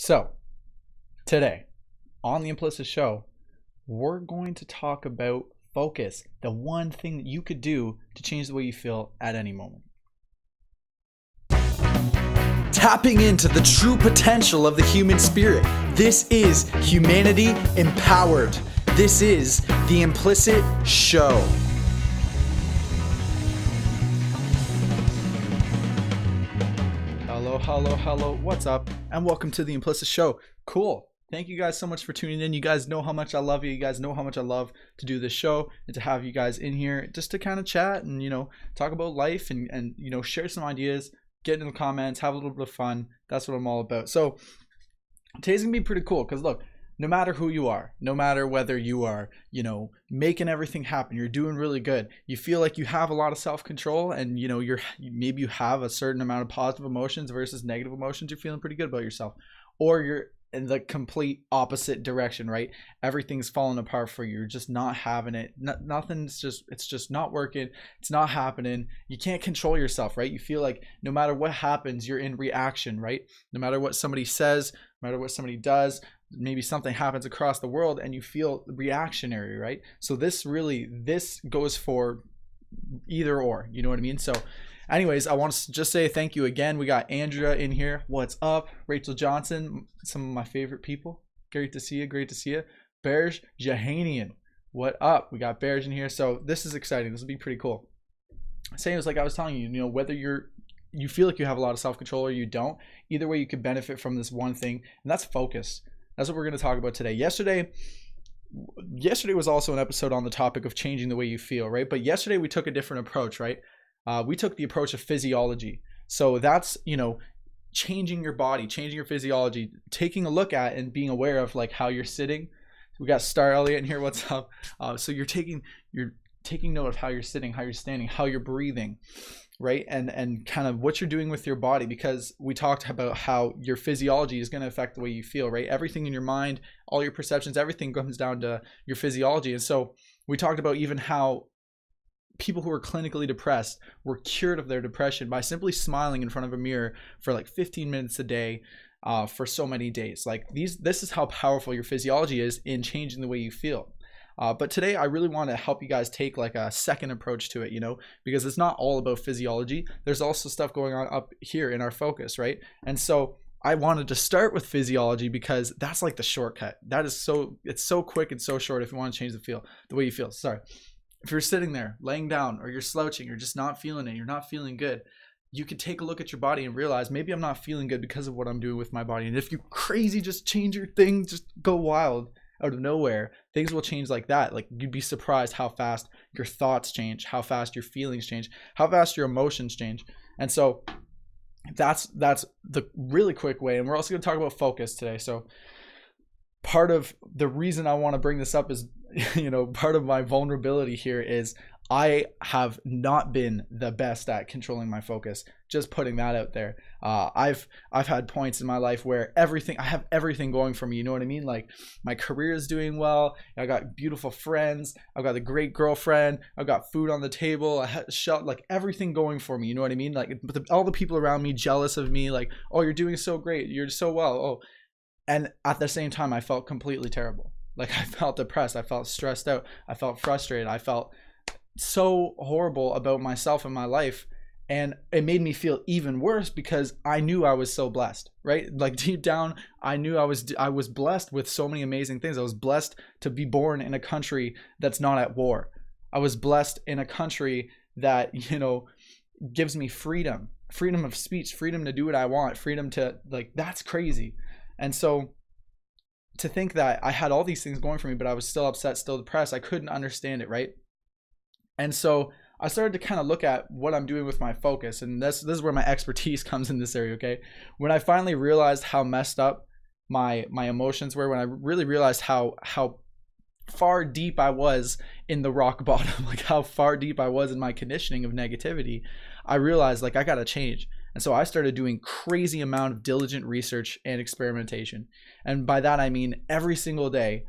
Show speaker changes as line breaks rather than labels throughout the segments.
So, today on the Implicit Show, we're going to talk about focus, the one thing that you could do to change the way you feel at any moment. Tapping into the true potential of the human spirit. This is Humanity Empowered. This is the Implicit Show. Hello. What's up? And welcome to the Implicit Show. Cool. Thank you guys so much for tuning in. You guys know how much I love you. You guys know how much I love to do this show and to have you guys in here just to kind of chat and, talk about life and share some ideas, get in the comments, have a little bit of fun. That's what I'm all about. So today's going to be pretty cool because look, no matter who you are, no matter whether you are, making everything happen, you're doing really good, you feel like you have a lot of self-control and, maybe you have a certain amount of positive emotions versus negative emotions, you're feeling pretty good about yourself. Or you're in the complete opposite direction, right? Everything's falling apart for you. You're just not having it. It's just not working. It's not happening. You can't control yourself, right? You feel like no matter what happens, you're in reaction, right? No matter what somebody says, no matter what somebody does, maybe something happens across the world and you feel reactionary, right? So this goes for either or, you know what I mean? So anyways, I want to just say thank you again. We got Andrea in here. What's up? Rachel Johnson, some of my favorite people. Great to see you. Berj Jahanian, what up? We got Berj in here. So this is exciting. This will be pretty cool. Same as like I was telling you, whether you feel like you have a lot of self-control or you don't, either way you could benefit from this one thing, and that's focus. That's what we're going to talk about today. Yesterday was also an episode on the topic of changing the way you feel, right? But yesterday we took a different approach, right? We took the approach of physiology. So that's, changing your body, changing your physiology, taking a look at and being aware of like how you're sitting. We got Star Elliott in here. What's up? So you're taking note of how you're sitting, how you're standing, how you're breathing, right? And kind of what you're doing with your body, because we talked about how your physiology is going to affect the way you feel, right? Everything in your mind, all your perceptions, everything comes down to your physiology. And so we talked about even how people who are clinically depressed were cured of their depression by simply smiling in front of a mirror for like 15 minutes a day for so many days. Like this is how powerful your physiology is in changing the way you feel. But today I really want to help you guys take like a second approach to it, because it's not all about physiology. There's also stuff going on up here in our focus, right? And so I wanted to start with physiology because that's like the shortcut. It's so quick and so short if you want to change the way you feel. Sorry. If you're sitting there laying down or you're slouching, you're just not feeling it, you're not feeling good, you could take a look at your body and realize maybe I'm not feeling good because of what I'm doing with my body. And if you crazy, just change your thing, just go wild out of nowhere, things will change like that. Like you'd be surprised how fast your thoughts change, how fast your feelings change, how fast your emotions change. And so that's the really quick way. And we're also going to talk about focus today. So part of the reason I want to bring this up is, part of my vulnerability here is I have not been the best at controlling my focus. Just putting that out there. I've had points in my life where I have everything going for me. You know what I mean? Like my career is doing well. I got beautiful friends. I've got a great girlfriend. I've got food on the table. I had like everything going for me. You know what I mean? Like all the people around me jealous of me. Like, oh, you're doing so great. You're so well. Oh, and at the same time, I felt completely terrible. Like I felt depressed. I felt stressed out. I felt frustrated. I felt so horrible about myself and my life. And it made me feel even worse because I knew I was so blessed, right? Like deep down, I knew I was blessed with so many amazing things. I was blessed to be born in a country that's not at war. I was blessed in a country that, gives me freedom of speech, freedom to do what I want, freedom to that's crazy. And so to think that I had all these things going for me, but I was still upset, still depressed, I couldn't understand it, right? And so I started to kind of look at what I'm doing with my focus. And this is where my expertise comes in this area, okay? When I finally realized how messed up my emotions were, when I really realized how far deep I was in the rock bottom, like how far deep I was in my conditioning of negativity, I realized I got to change. And so I started doing crazy amount of diligent research and experimentation. And by that, I mean every single day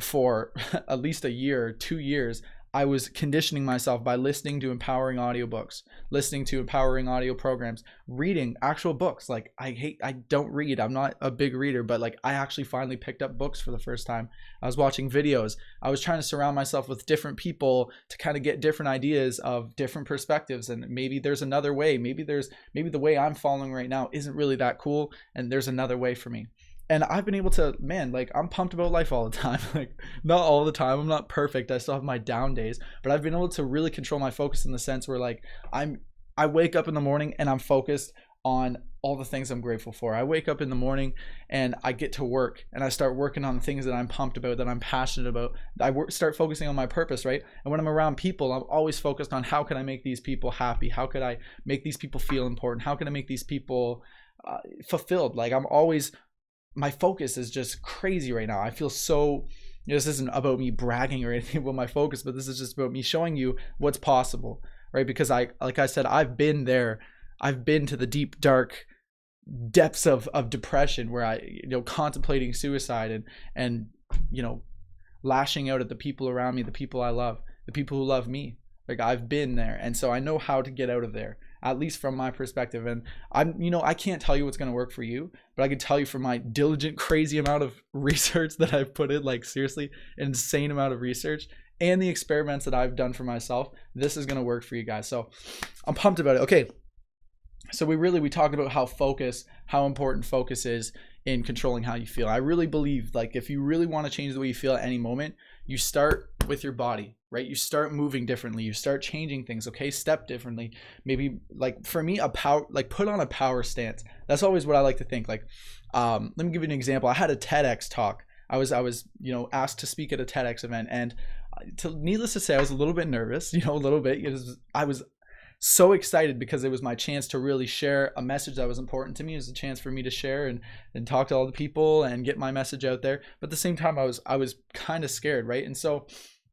for at least a year or 2 years, I was conditioning myself by listening to empowering audiobooks, listening to empowering audio programs, reading actual books. Like I don't read. I'm not a big reader, but like I actually finally picked up books for the first time. I was watching videos. I was trying to surround myself with different people to kind of get different ideas of different perspectives. And maybe there's another way. Maybe the way I'm following right now isn't really that cool. And there's another way for me. And I've been able to, man, like I'm pumped about life all the time. Like not all the time. I'm not perfect. I still have my down days, but I've been able to really control my focus in the sense where like I wake up in the morning and I'm focused on all the things I'm grateful for. I wake up in the morning and I get to work and I start working on the things that I'm pumped about, that I'm passionate about. Start focusing on my purpose, right? And when I'm around people, I'm always focused on how can I make these people happy? How could I make these people feel important? How can I make these people fulfilled? Like I'm always, my focus is just crazy right now. I feel so, this isn't about me bragging or anything about my focus, but this is just about me showing you what's possible, right? Because like I said, I've been there. I've been to the deep, dark depths of depression where contemplating suicide and, lashing out at the people around me, the people I love, the people who love me. Like I've been there. And so I know how to get out of there, at least from my perspective. And I can't tell you what's going to work for you, but I can tell you from my diligent, crazy amount of research that I've put in, like seriously, an insane amount of research and the experiments that I've done for myself, this is going to work for you guys. So I'm pumped about it. Okay. So we talked about how important focus is in controlling how you feel. I really believe like if you really want to change the way you feel at any moment, you start with your body, right? You start moving differently. You start changing things. Okay. Step differently. Maybe like for me, put on a power stance. That's always what I like to think. Like, let me give you an example. I had a TEDx talk. I was asked to speak at a TEDx event, and needless to say, I was a little bit nervous, a little bit. I was so excited because it was my chance to really share a message that was important to me. It was a chance for me to share and talk to all the people and get my message out there. But at the same time, I was kind of scared, right? And so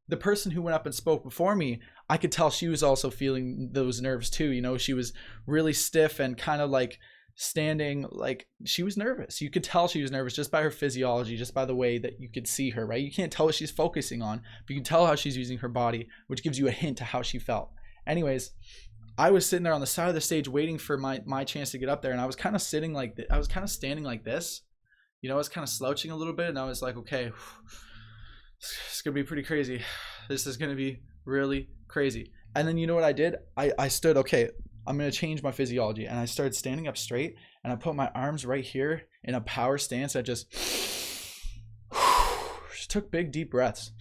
the person who went up and spoke before me, I could tell she was also feeling those nerves too. She was really stiff and kind of like standing, like she was nervous. You could tell she was nervous just by her physiology, just by the way that you could see her, right? You can't tell what she's focusing on, but you can tell how she's using her body, which gives you a hint to how she felt. Anyways, I was sitting there on the side of the stage waiting for my chance to get up there, and I was kind of standing like this. I was kind of slouching a little bit, and I was like, okay, it's gonna be pretty crazy. This is gonna be really crazy. And then you know what I did? I stood, okay, I'm gonna change my physiology, and I started standing up straight, and I put my arms right here in a power stance. I just took big deep breaths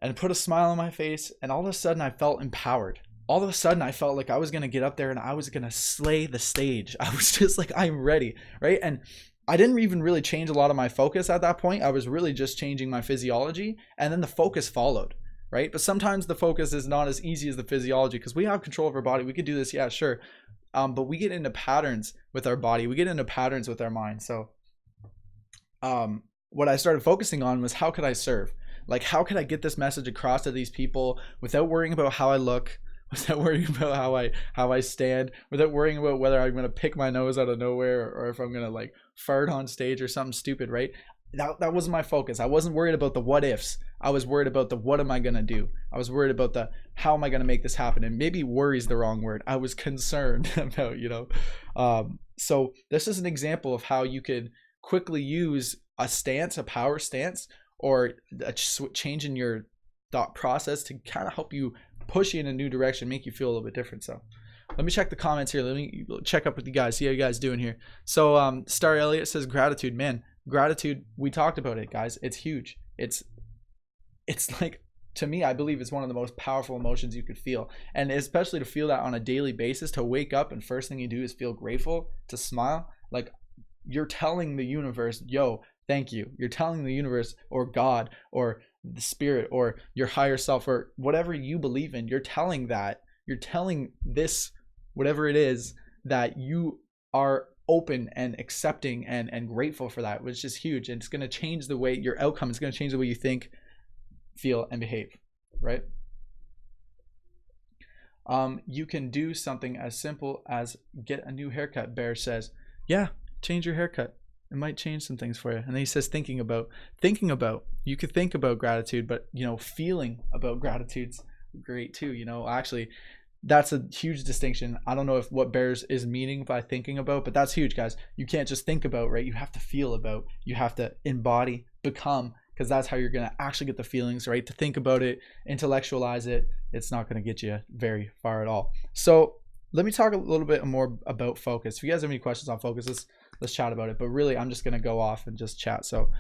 and put a smile on my face, and all of a sudden I felt empowered. All of a sudden I felt like I was going to get up there and I was going to slay the stage. I was just like, I'm ready, right? And I didn't even really change a lot of my focus at that point. I was really just changing my physiology, and then the focus followed, right? But sometimes the focus is not as easy as the physiology because we have control of our body. We could do this, yeah, sure. But we get into patterns with our body. We get into patterns with our mind. So what I started focusing on was how could I serve? Like, how could I get this message across to these people without worrying about how I look, without worrying about how I stand, without worrying about whether I'm going to pick my nose out of nowhere or if I'm going to like fart on stage or something stupid, right? That wasn't my focus. I wasn't worried about the what ifs. I was worried about the what am I going to do? I was worried about the how am I going to make this happen? And maybe worry is the wrong word. I was concerned about, so this is an example of how you could quickly use a stance, a power stance, or a change in your thought process to kind of help you push you in a new direction, make you feel a little bit different. So let me check the comments here. Let me check up with you guys, see how you guys doing here. So Star Elliott says gratitude. Man, gratitude, we talked about it, guys. It's huge. It's like, to me, I believe it's one of the most powerful emotions you could feel. And especially to feel that on a daily basis, to wake up and first thing you do is feel grateful, to smile. Like you're telling the universe, yo, thank you. You're telling the universe or God or the spirit or your higher self or whatever you believe in, you're telling this, whatever it is, that you are open and accepting and grateful for that, which is huge. And it's going to change the way your outcome is going to change the way you think, feel, and behave, right? You can do something as simple as get a new haircut, Bear says. Yeah, change your haircut. it might change some things for you. And then he says thinking about, you could think about gratitude, but feeling about gratitude's great too. Actually, that's a huge distinction. I don't know if what Bears is meaning by thinking about, but that's huge, guys. You can't just think about, right? You have to feel about, you have to embody, become, because that's how you're going to actually get the feelings, right? To think about it, intellectualize it, it's not going to get you very far at all. So let me talk a little bit more about focus. If you guys have any questions on focus, let's chat about it. But really, I'm just going to go off and just chat. So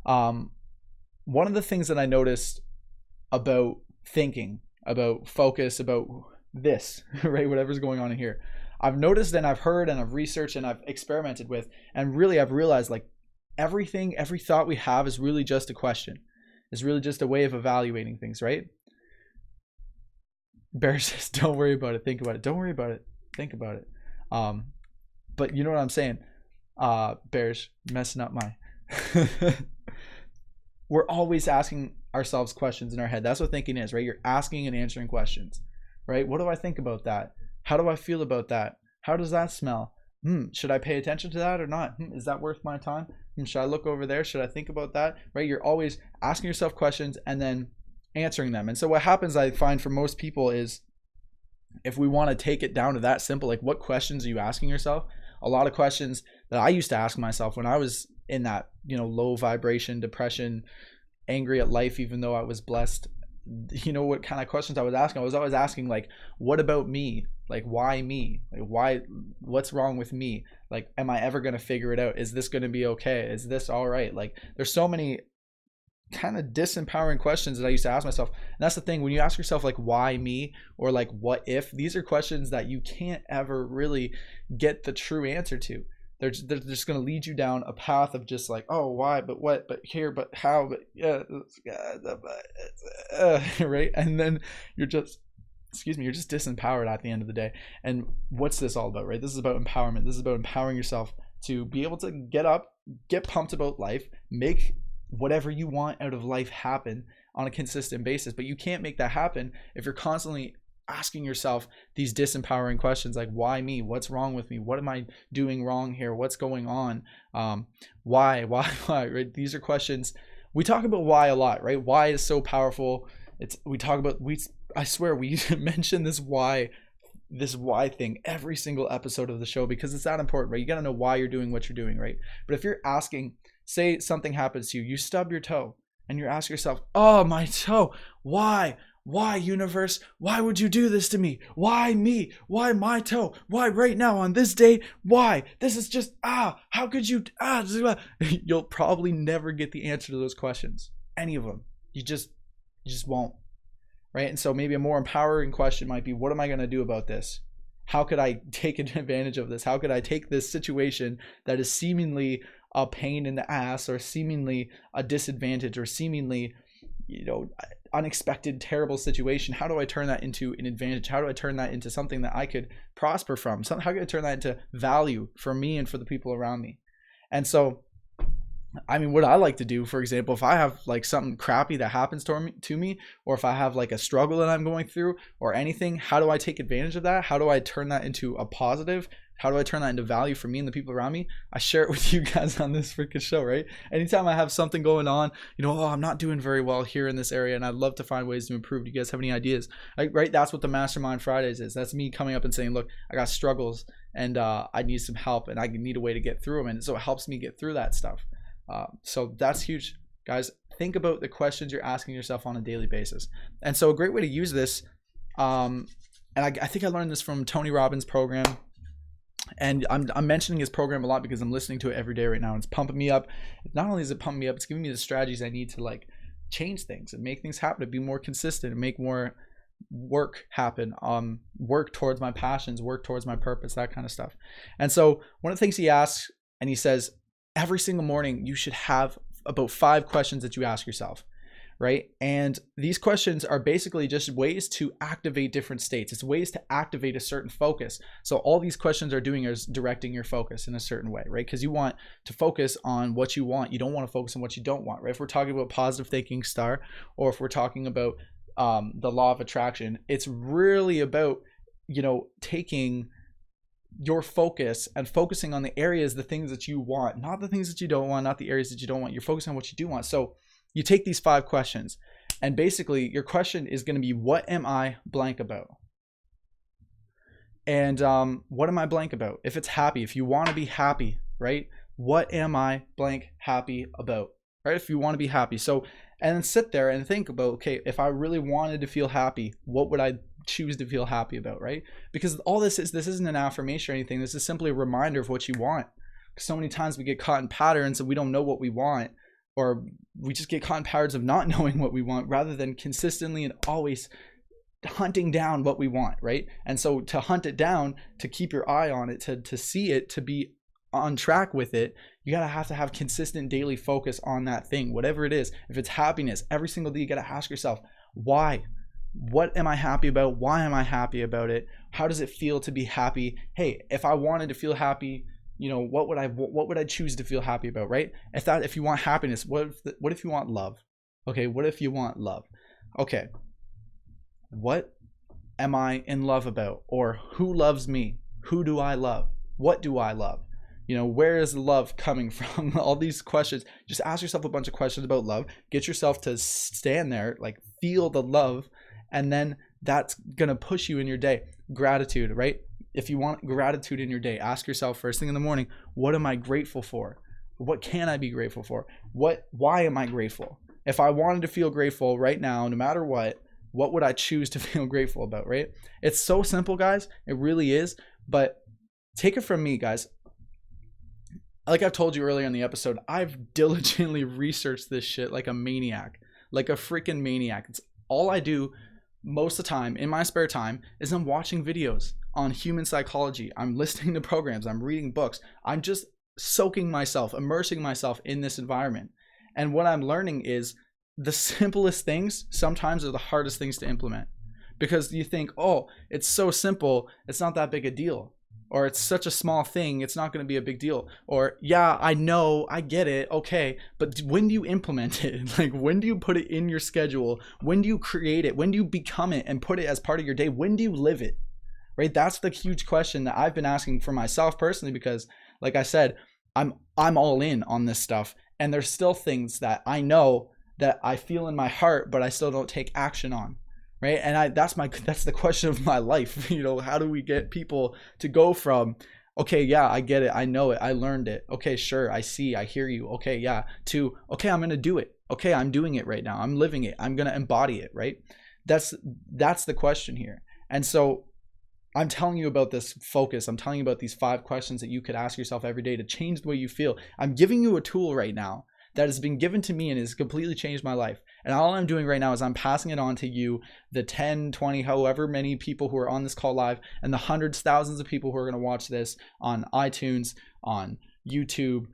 one of the things that I noticed about thinking, about focus, about this, right, whatever's going on in here, I've noticed and I've heard and I've researched and I've experimented with, and really I've realized like every thought we have is really just a question. It's really just a way of evaluating things, right? Bear says, don't worry about it, think about it. Don't worry about it, think about it. But you know what I'm saying? Bear's messing up my we're always asking ourselves questions in our head. That's what thinking is, right? You're asking and answering questions, right? What do I think about that? How do I feel about that? How does that smell? Should I pay attention to that or not? Is that worth my time? Should I look over there? Should I think about that? Right? You're always asking yourself questions and then answering them. And so what happens, I find, for most people is, if we want to take it down to that simple, like what questions are you asking yourself? A lot of questions that I used to ask myself when I was in that, low vibration, depression, angry at life, even though I was blessed. What kind of questions I was asking? I was always asking, like, what about me? Like, why me? Like, what's wrong with me? Like, am I ever going to figure it out? Is this going to be okay? Is this all right? Like, there's so many kind of disempowering questions that I used to ask myself. And that's the thing, when you ask yourself, like, why me? Or like, what if? These are questions that you can't ever really get the true answer to. They're just going to lead you down a path of just like, oh, why, but what, but here, but how, but right? And then you're just disempowered at the end of the day. And what's this all about, right? This is about empowerment. This is about empowering yourself to be able to get up, get pumped about life, make whatever you want out of life happen on a consistent basis. But you can't make that happen if you're constantly asking yourself these disempowering questions, like, why me? What's wrong with me? What am I doing wrong here? What's going on? Why, right? These are questions. We talk about why a lot, right? Why is so powerful. I swear we mention this why thing every single episode of the show, because it's that important, right? You got to know why you're doing what you're doing, right? But if you're asking, say something happens to you, you stub your toe and you ask yourself, oh, my toe, why universe? Why would you do this to me? Why me? Why my toe? Why right now on this day? Why? This is just, how could you, you'll probably never get the answer to those questions. Any of them. You just won't. Right? And so maybe a more empowering question might be, what am I going to do about this? How could I take advantage of this? How could I take this situation that is seemingly a pain in the ass, or seemingly a disadvantage, or seemingly, unexpected, terrible situation? How do I turn that into an advantage? How do I turn that into something that I could prosper from? How can I turn that into value for me and for the people around me? And so, I mean, what I like to do, for example, if I have like something crappy that happens to me, or if I have like a struggle that I'm going through or anything, how do I take advantage of that? How do I turn that into a positive? How do I turn that into value for me and the people around me? I share it with you guys on this freaking show, right? Anytime I have something going on, I'm not doing very well here in this area and I'd love to find ways to improve. Do you guys have any ideas? Right? That's what the Mastermind Fridays is. That's me coming up and saying, look, I got struggles and I need some help and I need a way to get through them. And so it helps me get through that stuff. So that's huge, guys. Think about the questions you're asking yourself on a daily basis. And so a great way to use this, and I think I learned this from Tony Robbins' program. And I'm mentioning his program a lot because I'm listening to it every day right now. And it's pumping me up. Not only is it pumping me up, it's giving me the strategies I need to like change things and make things happen, to be more consistent and make more work happen, work towards my passions, work towards my purpose, that kind of stuff. And so one of the things he asks, and he says, every single morning you should have about 5 questions that you ask yourself. Right? And these questions are basically just ways to activate different states. It's ways to activate a certain focus. So all these questions are doing is directing your focus in a certain way, right? Because you want to focus on what you want. You don't want to focus on what you don't want, right? If we're talking about positive thinking star, or if we're talking about the law of attraction, it's really about, taking your focus and focusing on the areas, the things that you want, not the things that you don't want, not the areas that you don't want. You're focusing on what you do want. So you take these 5 questions, and basically your question is going to be, what am I blank about? And what am I blank about? If it's happy, if you want to be happy, right? What am I blank happy about, right? If you want to be happy. So, and then sit there and think about, okay, if I really wanted to feel happy, what would I choose to feel happy about, right? Because all this isn't an affirmation or anything. This is simply a reminder of what you want. So many times we get caught in patterns and we don't know what we want, or we just get caught in patterns of not knowing what we want, rather than consistently and always hunting down what we want, right? And so to hunt it down, to keep your eye on it, to see it, to be on track with it, you gotta have to have consistent daily focus on that thing, whatever it is. If it's happiness, every single day you gotta ask yourself, why? What am I happy about? Why am I happy about it? How does it feel to be happy? Hey, if I wanted to feel happy, you know, what would I choose to feel happy about, right? If you want happiness, what if you want love? Okay, what if you want love? Okay, what am I in love about? Or who loves me? Who do I love? What do I love? You know, where is love coming from? All these questions. Just ask yourself a bunch of questions about love. Get yourself to stand there, like feel the love, and then that's gonna push you in your day. Gratitude, right? If you want gratitude in your day, ask yourself first thing in the morning, what am I grateful for? What can I be grateful for? Why am I grateful? If I wanted to feel grateful right now, no matter what would I choose to feel grateful about, right? It's so simple, guys. It really is. But take it from me, guys. Like I've told you earlier in the episode, I've diligently researched this shit like a maniac, like a freaking maniac. It's all I do most of the time in my spare time is I'm watching videos on human psychology. I'm listening to programs. I'm reading books. I'm just soaking myself, immersing myself in this environment. And what I'm learning is the simplest things sometimes are the hardest things to implement, because you think, oh, it's so simple, it's not that big a deal. Or it's such a small thing, it's not going to be a big deal. Or, yeah, I know, I get it, okay. But when do you implement it? Like, when do you put it in your schedule? When do you create it? When do you become it and put it as part of your day? When do you live it? Right? That's the huge question that I've been asking for myself personally, because, like I said, I'm all in on this stuff. And there's still things that I know that I feel in my heart, but I still don't take action on. Right. And that's the question of my life. You know, how do we get people to go from, okay, yeah, I get it, I know it, I learned it, okay, sure, I see, I hear you, okay, yeah, to, okay, I'm gonna do it, okay, I'm doing it right now, I'm living it, I'm gonna embody it, right? That's the question here. And so I'm telling you about this focus. I'm telling you about these 5 questions that you could ask yourself every day to change the way you feel. I'm giving you a tool right now that has been given to me and has completely changed my life. And all I'm doing right now is I'm passing it on to you, the 10, 20, however many people who are on this call live, and the hundreds, thousands of people who are going to watch this on iTunes, on YouTube,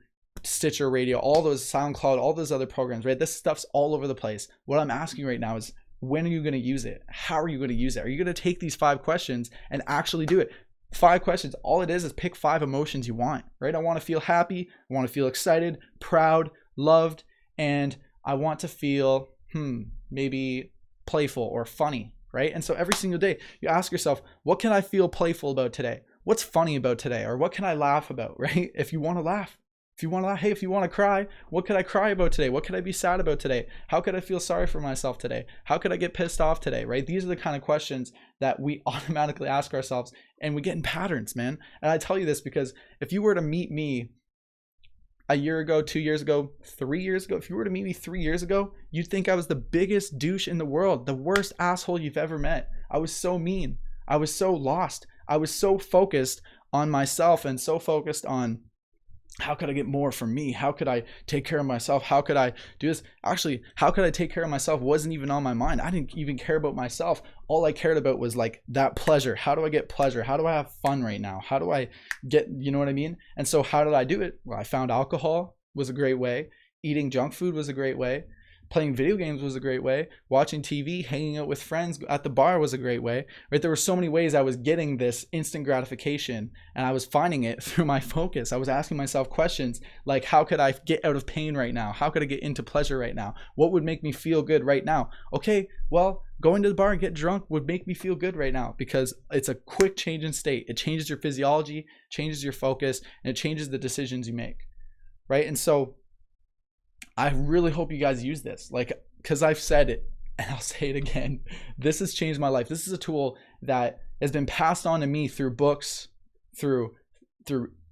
Stitcher Radio, all those, SoundCloud, all those other programs, right? This stuff's all over the place. What I'm asking right now is, when are you going to use it? How are you going to use it? Are you going to take these 5 questions and actually do it? 5 questions. All it is pick 5 emotions you want, right? I want to feel happy. I want to feel excited, proud, loved, and I want to feel maybe playful or funny, right? And so every single day you ask yourself, what can I feel playful about today? What's funny about today? Or what can I laugh about, right? If you want to laugh, hey, if you want to cry, what could I cry about today? What could I be sad about today? How could I feel sorry for myself today? How could I get pissed off today, right? These are the kind of questions that we automatically ask ourselves, and we get in patterns, man. And I tell you this because if you were to meet me a year ago, 2 years ago, 3 years ago, if you were to meet me 3 years ago, you'd think I was the biggest douche in the world, the worst asshole you've ever met. I was so mean. I was so lost. I was so focused on myself and so focused on how could I get more from me? How could I take care of myself? How could I do this? Actually, how could I take care of myself wasn't even on my mind. I didn't even care about myself. All I cared about was like that pleasure. How do I get pleasure? How do I have fun right now? How do I get, you know what I mean? And so how did I do it? Well, I found alcohol was a great way. Eating junk food was a great way. Playing video games was a great way. Watching TV, hanging out with friends at the bar was a great way, right? There were so many ways I was getting this instant gratification, and I was finding it through my focus. I was asking myself questions like, how could I get out of pain right now? How could I get into pleasure right now? What would make me feel good right now? Okay, well, going to the bar and get drunk would make me feel good right now, because it's a quick change in state. It changes your physiology, changes your focus, and it changes the decisions you make, right? And so I really hope you guys use this, like, because I've said it and I'll say it again. This has changed my life. This is a tool that has been passed on to me through books, through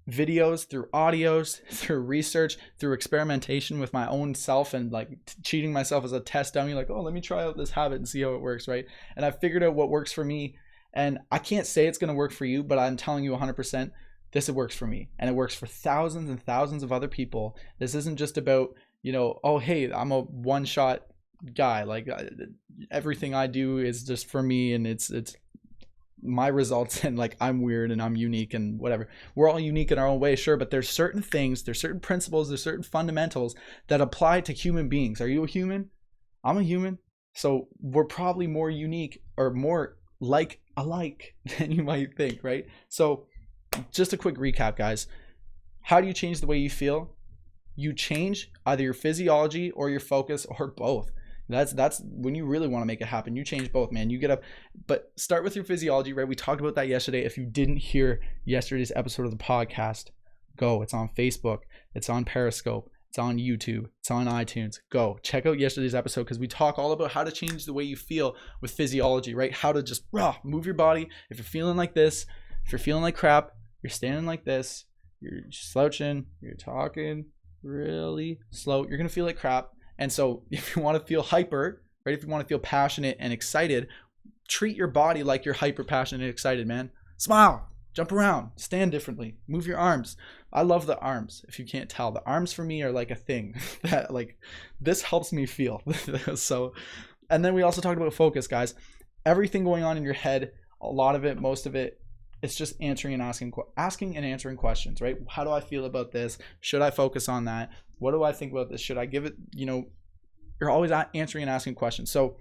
videos, through audios, through research, through experimentation with my own self, and like cheating myself as a test dummy, like, oh, let me try out this habit and see how it works, right? And I've figured out what works for me, and I can't say it's going to work for you, but I'm telling you 100%, this works for me, and it works for thousands and thousands of other people. This isn't just about, you know, oh, hey, I'm a one-shot guy. Like, everything I do is just for me, and it's my results, and like, I'm weird and I'm unique and whatever. We're all unique in our own way, sure, but there's certain things, there's certain principles, there's certain fundamentals that apply to human beings. Are you a human? I'm a human. So we're probably more unique or more like alike than you might think, right? So just a quick recap, guys. How do you change the way you feel? You change either your physiology or your focus, or both. That's when you really want to make it happen. You change both, man. You get up, but start with your physiology, right? We talked about that yesterday. If you didn't hear yesterday's episode of the podcast, go. It's on Facebook. It's on Periscope. It's on YouTube. It's on iTunes. Go check out yesterday's episode, because we talk all about how to change the way you feel with physiology, right? How to just move your body. If you're feeling like this, if you're feeling like crap, you're standing like this, you're slouching, you're talking really slow, you're gonna feel like crap. And so if you want to feel hyper, right, if you want to feel passionate and excited, treat your body like you're hyper passionate and excited, man. Smile, jump around, stand differently, move your arms. I love the arms. If you can't tell, the arms for me are like a thing that, like, this helps me feel. So, and then we also talked about focus, guys. Everything going on in your head, a lot of it, most of it, it's just answering and asking and answering questions, right? How do I feel about this? Should I focus on that? What do I think about this? Should I give it, you know, you're always answering and asking questions. So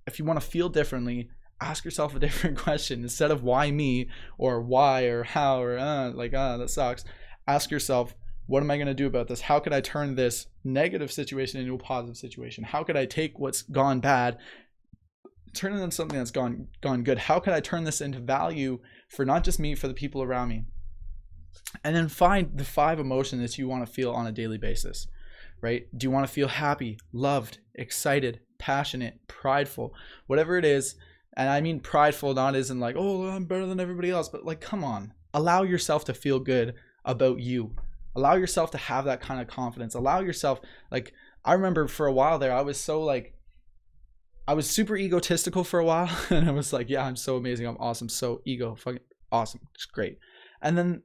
if you want to feel differently, ask yourself a different question. Instead of why me, or why, or how, or that sucks. Ask yourself, what am I going to do about this? How could I turn this negative situation into a positive situation? How could I take what's gone bad, turn it into something that's gone good? How could I turn this into value for not just me, for the people around me? And then find the 5 emotions that you want to feel on a daily basis, right? Do you want to feel happy, loved, excited, passionate, prideful, whatever it is? And I mean prideful, not as in like, oh, I'm better than everybody else, but like, come on, allow yourself to feel good about you. Allow yourself to have that kind of confidence. Allow yourself, like, I remember for a while there, I was so like, I was super egotistical for a while, and I was like, yeah, I'm so amazing, I'm awesome, so fucking awesome, it's great. And then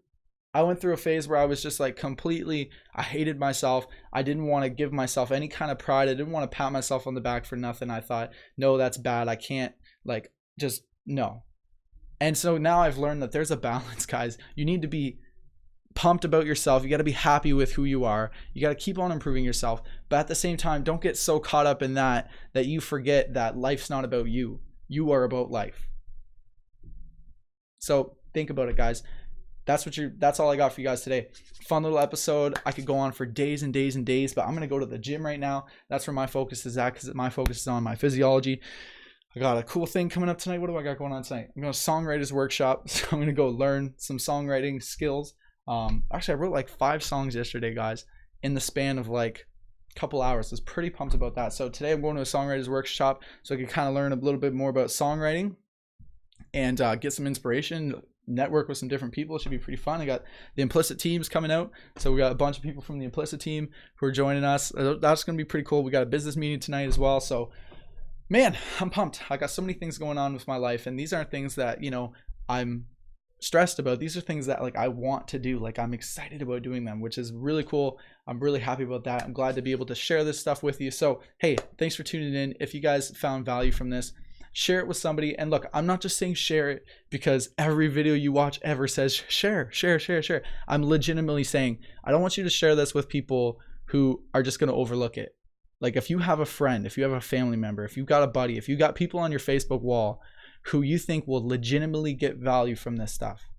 I went through a phase where I was just like completely, I hated myself. I didn't want to give myself any kind of pride. I didn't want to pat myself on the back for nothing. I thought, no, that's bad. I can't, like, just no. And so now I've learned that there's a balance, guys. You need to be pumped about yourself. You got to be happy with who you are. You got to keep on improving yourself. But at the same time, don't get so caught up in that you forget that life's not about you. You are about life. So think about it, guys. That's all I got for you guys today. Fun little episode. I could go on for days and days and days, but I'm going to go to the gym right now. That's where my focus is at, because my focus is on my physiology. I got a cool thing coming up tonight. What do I got going on tonight? I'm going to songwriters workshop. So I'm going to go learn some songwriting skills. Actually, I wrote like 5 songs yesterday, guys, in the span of like a couple hours. I was pretty pumped about that. So today I'm going to a songwriters workshop so I can kind of learn a little bit more about songwriting and get some inspiration, network with some different people. It should be pretty fun. I got the Implicit teams coming out. So we got a bunch of people from the Implicit team who are joining us. That's going to be pretty cool. We got a business meeting tonight as well. So man, I'm pumped. I got so many things going on with my life, and these aren't things that, you know, I'm stressed about. These are things that like I want to do. Like I'm excited about doing them, which is really cool. I'm really happy about that. I'm glad to be able to share this stuff with you. So hey, thanks for tuning in. If you guys found value from this, share it with somebody. And look, I'm not just saying share it because every video you watch ever says share. I'm legitimately saying I don't want you to share this with people who are just going to overlook it. Like if you have a friend, if you have a family member, if you've got a buddy, if you got people on your Facebook wall who you think will legitimately get value from this stuff,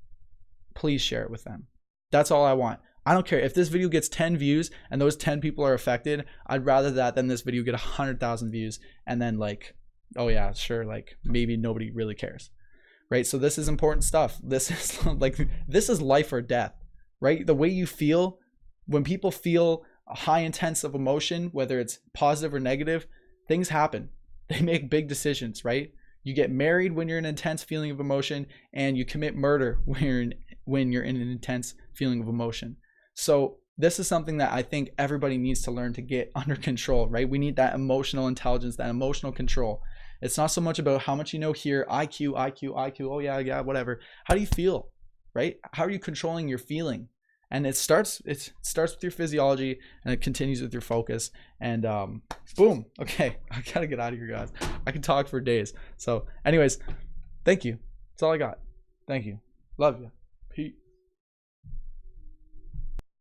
please share it with them. That's all I want. I don't care if this video gets 10 views and those 10 people are affected. I'd rather that than this video get 100,000 views and then like, oh yeah, sure, like maybe nobody really cares, right? So this is important stuff. This is like, this is life or death, right? The way you feel, when people feel a high intense of emotion, whether it's positive or negative, things happen. They make big decisions, right? You get married when you're in an intense feeling of emotion, and you commit murder when you're in an intense feeling of emotion. So this is something that I think everybody needs to learn to get under control, right? We need that emotional intelligence, that emotional control. It's not so much about how much you know here, IQ, oh yeah, whatever. How do you feel, right? How are you controlling your feeling? And it starts with your physiology, and it continues with your focus. And boom. Okay, I gotta get out of here, guys. I can talk for days. So anyways, thank you. That's all I got. Thank you. Love you. Peace.